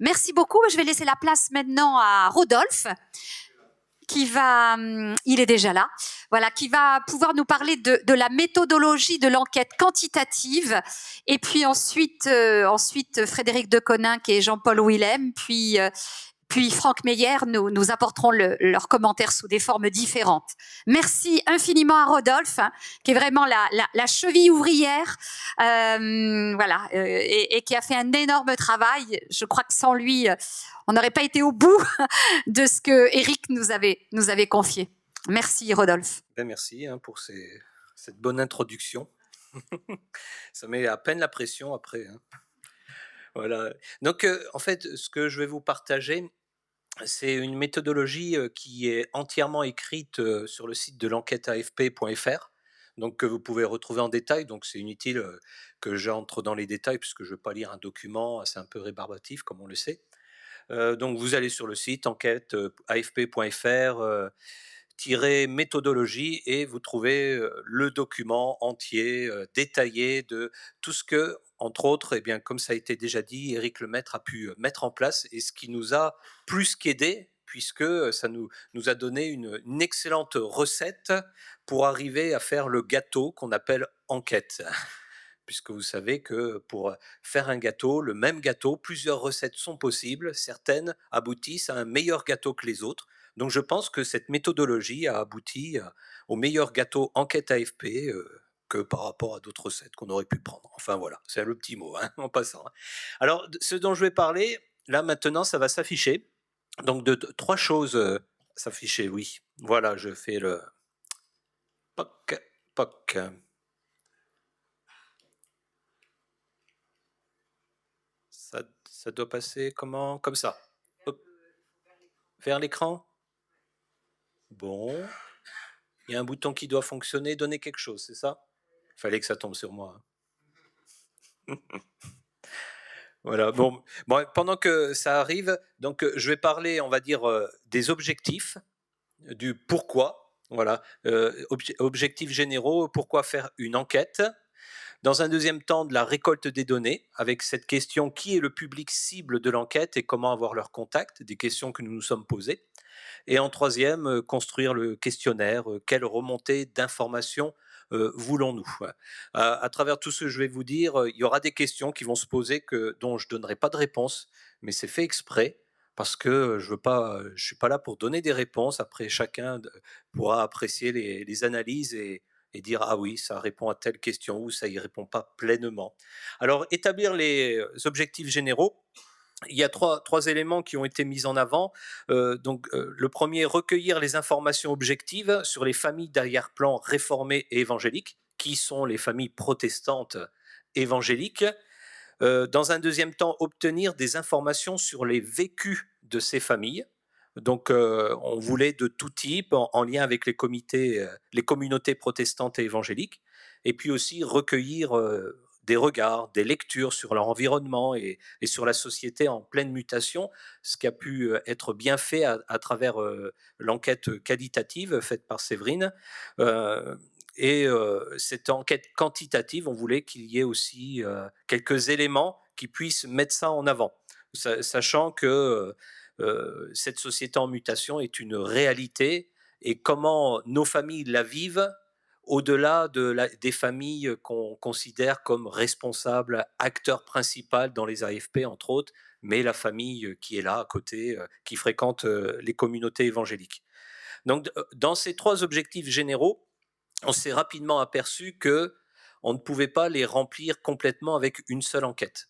Merci beaucoup. Je vais laisser la place maintenant à Rodolphe, il est déjà là, voilà, qui va pouvoir nous parler de la méthodologie de l'enquête quantitative. Et puis ensuite Frédéric Deconinck et Jean-Paul Willem, puis Franck Meyer nous apporteront leurs commentaires sous des formes différentes. Merci infiniment à Rodolphe, qui est vraiment la cheville ouvrière, et qui a fait un énorme travail. Je crois que sans lui, on n'aurait pas été au bout de ce que Eric nous avait confié. Merci Rodolphe. Merci pour cette bonne introduction. Ça met à peine la pression après. Voilà. Donc, en fait, ce que je vais vous partager, c'est une méthodologie qui est entièrement écrite sur le site de l'enquêteafp.fr, donc que vous pouvez retrouver en détail. Donc, c'est inutile que j'entre dans les détails puisque je ne veux pas lire un document, c'est un peu rébarbatif comme on le sait. Donc, vous allez sur le site enquêteafp.fr. Méthodologie et vous trouvez le document entier, détaillé de tout ce que, entre autres, comme ça a été déjà dit, Éric Lemaître a pu mettre en place et ce qui nous a plus qu'aidé puisque ça nous a donné une excellente recette pour arriver à faire le gâteau qu'on appelle enquête. Puisque vous savez que pour faire un gâteau, le même gâteau, plusieurs recettes sont possibles, certaines aboutissent à un meilleur gâteau que les autres. Donc je pense que cette méthodologie a abouti au meilleur gâteau enquête AFP que par rapport à d'autres recettes qu'on aurait pu prendre. Enfin voilà, c'est le petit mot en passant. Alors ce dont je vais parler, là maintenant ça va s'afficher. Donc de trois choses s'afficher, oui. Voilà, je fais le poc, poc. Ça doit passer comment? Comme ça. Hop. Vers l'écran. Bon. Il y a un bouton qui doit fonctionner, donner quelque chose, c'est ça? Il fallait que ça tombe sur moi. Voilà. Bon, pendant que ça arrive, donc je vais parler, on va dire, des objectifs, du pourquoi. Voilà. Objectifs généraux, pourquoi faire une enquête. Dans un deuxième temps, de la récolte des données, avec cette question qui est le public cible de l'enquête et comment avoir leur contact, des questions que nous nous sommes posées. Et en troisième, construire le questionnaire, quelle remontée d'informations voulons-nous. À travers tout ce que je vais vous dire, il y aura des questions qui vont se poser dont je ne donnerai pas de réponse, mais c'est fait exprès parce que je ne suis pas là pour donner des réponses. Après, chacun pourra apprécier les analyses et dire ah oui, ça répond à telle question ou ça y répond pas pleinement. Alors, établir les objectifs généraux. Il y a trois éléments qui ont été mis en avant. Le premier, recueillir les informations objectives sur les familles d'arrière-plan réformées et évangéliques, qui sont les familles protestantes évangéliques. Dans un deuxième temps, obtenir des informations sur les vécus de ces familles. Donc, on voulait de tout type, en lien avec les communautés protestantes et évangéliques, et puis aussi recueillir des regards, des lectures sur leur environnement et sur la société en pleine mutation, ce qui a pu être bien fait à travers l'enquête qualitative faite par Séverine. Cette enquête quantitative, on voulait qu'il y ait aussi quelques éléments qui puissent mettre ça en avant, sachant que cette société en mutation est une réalité et comment nos familles la vivent au-delà des familles qu'on considère comme responsables, acteurs principaux dans les AFP, entre autres, mais la famille qui est là à côté, qui fréquente les communautés évangéliques. Donc, dans ces trois objectifs généraux, on s'est rapidement aperçu qu'on ne pouvait pas les remplir complètement avec une seule enquête.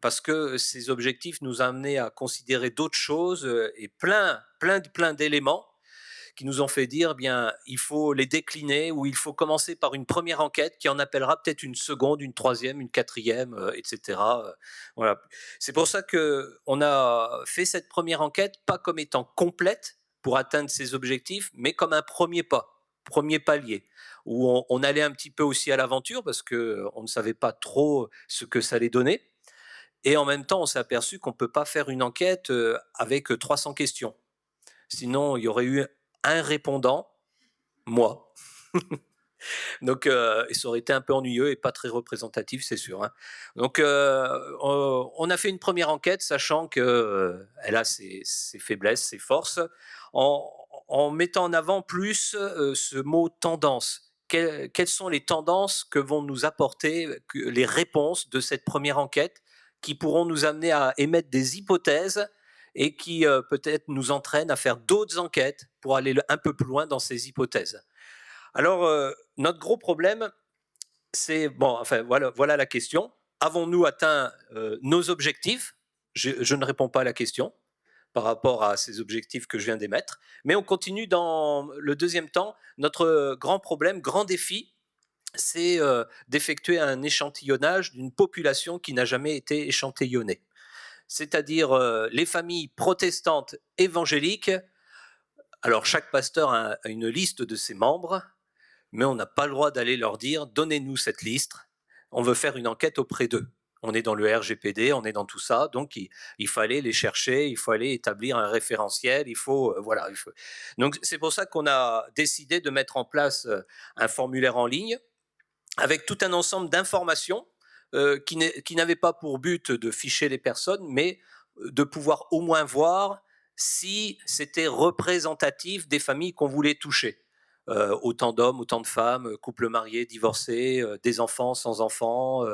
Parce que ces objectifs nous amenaient à considérer d'autres choses et plein d'éléments qui nous ont fait dire il faut les décliner ou il faut commencer par une première enquête qui en appellera peut-être une seconde, une troisième, une quatrième, etc. Voilà. C'est pour ça qu'on a fait cette première enquête pas comme étant complète pour atteindre ces objectifs, mais comme un premier palier, où on allait un petit peu aussi à l'aventure parce qu'on ne savait pas trop ce que ça allait donner. Et en même temps, on s'est aperçu qu'on ne peut pas faire une enquête avec 300 questions. Sinon, il y aurait eu un répondant, moi. Donc, ça aurait été un peu ennuyeux et pas très représentatif, c'est sûr, hein. Donc, on a fait une première enquête, sachant que elle a ses faiblesses, ses forces, en, en mettant en avant plus ce mot tendance. Quelles sont les tendances que vont nous apporter les réponses de cette première enquête qui pourront nous amener à émettre des hypothèses et qui peut-être nous entraînent à faire d'autres enquêtes pour aller un peu plus loin dans ces hypothèses. Alors, notre gros problème, c'est, bon, enfin, voilà la question. Avons-nous atteint nos objectifs? Je ne réponds pas à la question par rapport à ces objectifs que je viens d'émettre, mais on continue dans le deuxième temps. Notre grand problème, grand défi, c'est d'effectuer un échantillonnage d'une population qui n'a jamais été échantillonnée. C'est-à-dire les familles protestantes évangéliques. Alors, chaque pasteur a une liste de ses membres, mais on n'a pas le droit d'aller leur dire « donnez-nous cette liste, on veut faire une enquête auprès d'eux ». On est dans le RGPD, on est dans tout ça, donc il fallait les chercher, il fallait établir un référentiel, voilà. Donc c'est pour ça qu'on a décidé de mettre en place un formulaire en ligne avec tout un ensemble d'informations qui n'avaient pas pour but de ficher les personnes, mais de pouvoir au moins voir si c'était représentatif des familles qu'on voulait toucher. Autant d'hommes, autant de femmes, couples mariés, divorcés, des enfants, sans enfants,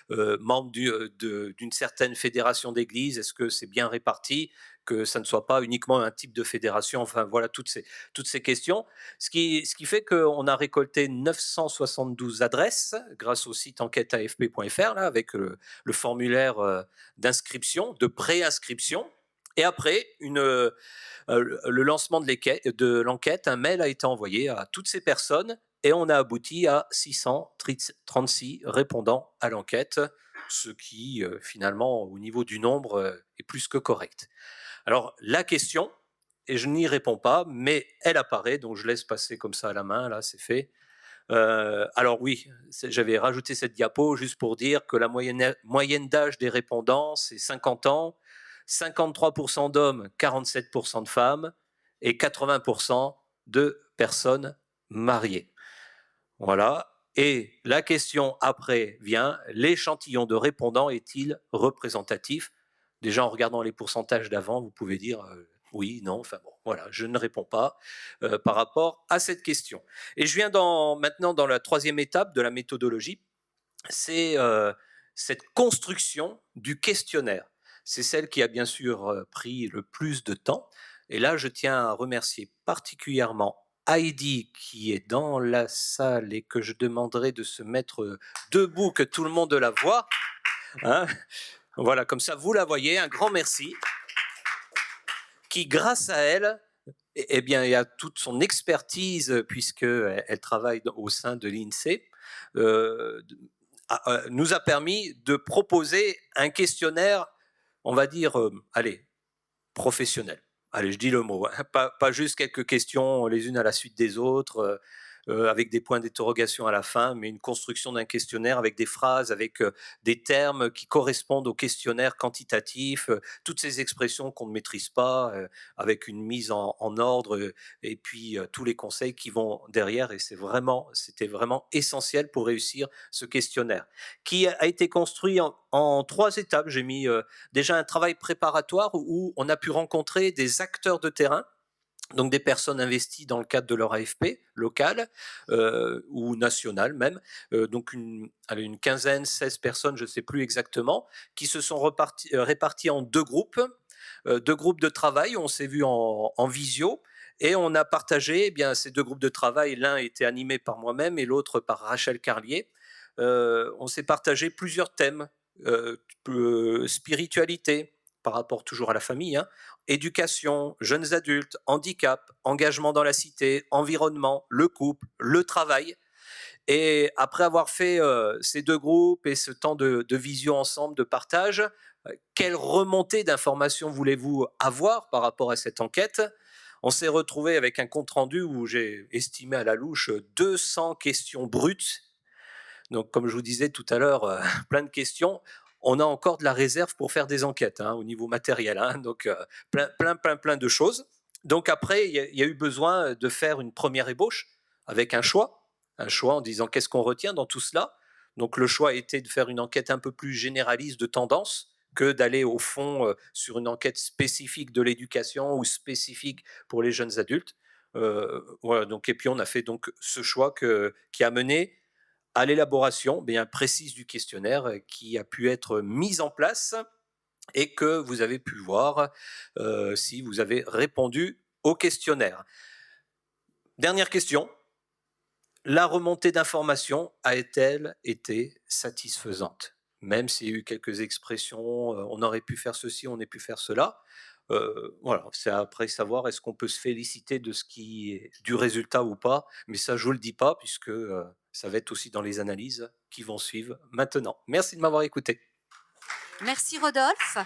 membres d'une certaine fédération d'église, est-ce que c'est bien réparti, que ça ne soit pas uniquement un type de fédération, enfin voilà, toutes ces questions. Ce qui fait qu'on a récolté 972 adresses grâce au site enquêteafp.fr, là, avec le formulaire d'inscription, de préinscription. Et après, le lancement de l'enquête, un mail a été envoyé à toutes ces personnes et on a abouti à 636 répondants à l'enquête, ce qui, finalement, au niveau du nombre, est plus que correct. Alors, la question, et je n'y réponds pas, mais elle apparaît, donc je laisse passer comme ça à la main, là, c'est fait. Alors oui, j'avais rajouté cette diapo juste pour dire que la moyenne d'âge des répondants, c'est 50 ans, 53% d'hommes, 47% de femmes et 80% de personnes mariées. Voilà. Et la question après vient, l'échantillon de répondants est-il représentatif? Déjà, en regardant les pourcentages d'avant, vous pouvez dire oui, non, enfin bon, voilà, je ne réponds pas par rapport à cette question. Et je viens maintenant dans la troisième étape de la méthodologie, c'est cette construction du questionnaire. C'est celle qui a bien sûr pris le plus de temps. Et là, je tiens à remercier particulièrement Heidi qui est dans la salle et que je demanderai de se mettre debout, que tout le monde la voit. Hein, voilà, comme ça vous la voyez, un grand merci. Qui, grâce à elle, eh bien, il y a toute son expertise, puisqu'elle travaille au sein de l'INSEE, nous a permis de proposer un questionnaire, on va dire, professionnel. Allez, je dis le mot, hein, pas juste quelques questions les unes à la suite des autres, avec des points d'interrogation à la fin, mais une construction d'un questionnaire avec des phrases, avec des termes qui correspondent au questionnaire quantitatif, toutes ces expressions qu'on ne maîtrise pas, avec une mise en ordre, et puis tous les conseils qui vont derrière. Et c'était vraiment essentiel pour réussir ce questionnaire, qui a été construit en 3 étapes. J'ai mis déjà un travail préparatoire où on a pu rencontrer des acteurs de terrain, donc des personnes investies dans le cadre de leur AFP local ou national même, donc une quinzaine, 16 personnes, je ne sais plus exactement, qui se sont réparties en 2 groupes de travail. On s'est vu en visio et on a partagé ces 2 groupes de travail. L'un était animé par moi-même et l'autre par Rachel Carlier. On s'est partagé plusieurs thèmes, spiritualité, par rapport toujours à la famille, hein, éducation, jeunes adultes, handicap, engagement dans la cité, environnement, le couple, le travail. Et après avoir fait ces 2 groupes et ce temps de visio ensemble, de partage, quelle remontée d'informations voulez-vous avoir par rapport à cette enquête? On s'est retrouvé avec un compte-rendu où j'ai estimé à la louche 200 questions brutes. Donc, comme je vous disais tout à l'heure, plein de questions. On a encore de la réserve pour faire des enquêtes, hein, au niveau matériel, hein, donc plein de choses. Donc après, il y a eu besoin de faire une première ébauche avec un choix un choix en disant qu'est-ce qu'on retient dans tout cela. Donc le choix était de faire une enquête un peu plus généraliste de tendance que d'aller au fond sur une enquête spécifique de l'éducation ou spécifique pour les jeunes adultes. Voilà, donc, et puis on a fait donc ce choix qui a mené à l'élaboration bien précise du questionnaire qui a pu être mis en place et que vous avez pu voir si vous avez répondu au questionnaire. Dernière question. La remontée d'informations a-t-elle été satisfaisante? Même s'il y a eu quelques expressions, on aurait pu faire ceci, on aurait pu faire cela. Voilà, c'est après savoir est-ce qu'on peut se féliciter de ce qui est du résultat ou pas, mais ça je vous le dis pas puisque ça va être aussi dans les analyses qui vont suivre maintenant. Merci de m'avoir écouté. Merci Rodolphe.